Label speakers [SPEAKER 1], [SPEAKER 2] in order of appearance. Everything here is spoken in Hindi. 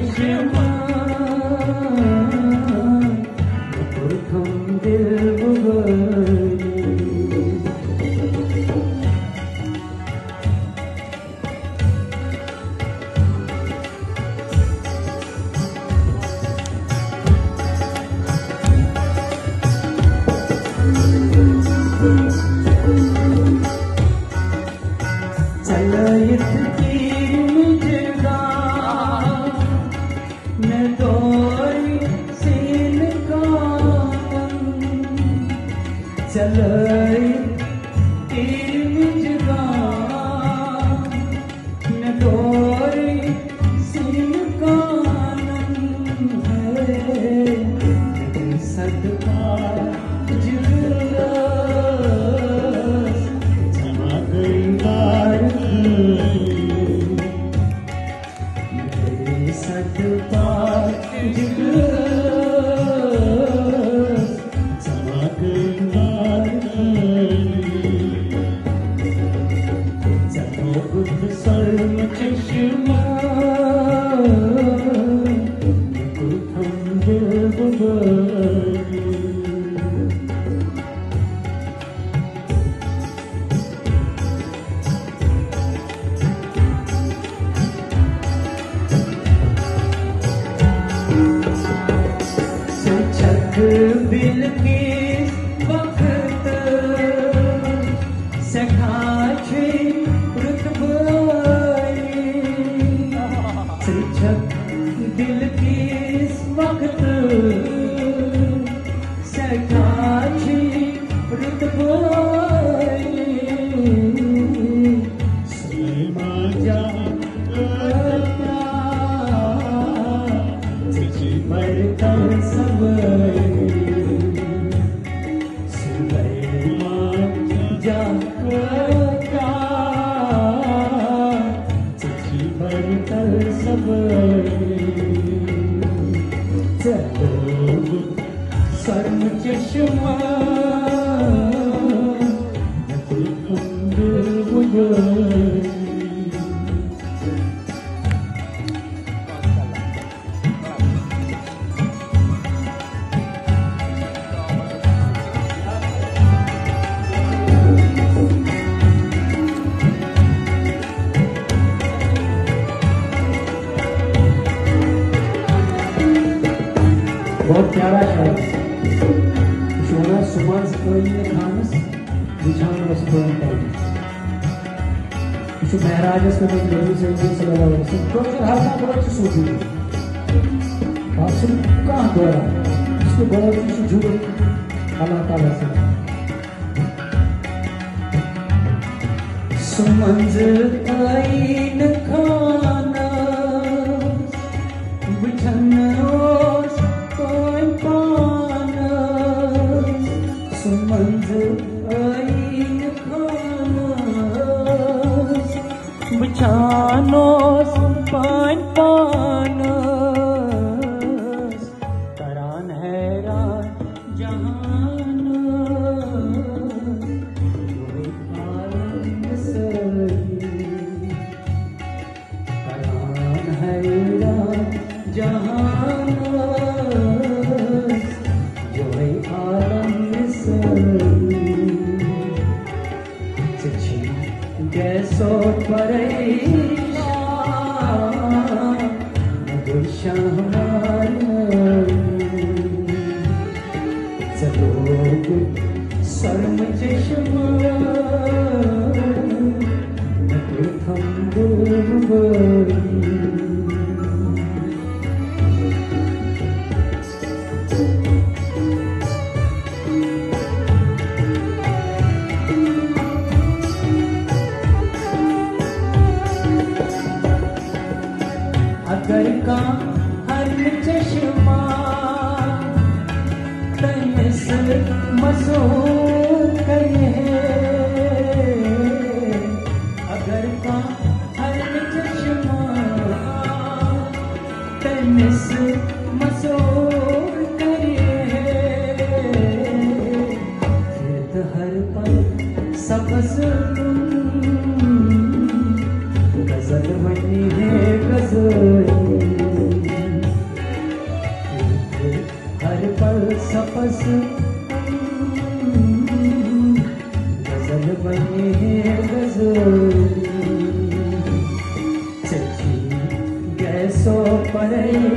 [SPEAKER 1] चश्मा हम दिल बहुत प्यारा शायर शोना सुमाज कोयने खानस दिछान वस्तुन पाई शो महराजस में नबी सल्लल्लाहु अलैहि वसल्लम तो हासा बहुत सूझी हासिल कहां गया इसको बहुत से जुड़े अल्लाह ताला से सुमंज आईन खाना बिछन बिछानोस पान पानस करान हैरान जहान करान हैरान जहान जो है आलम गैसो परेशान चलो शर्म चश्मा हम अगर का हर चश्मा तनिस मसूद करे अगर का हर चश्मा तनिस मसूद करे फिर हर पल सबस गजल बनी है गजल वापस गजल बने गजल चिट्ठी गैसो परेशान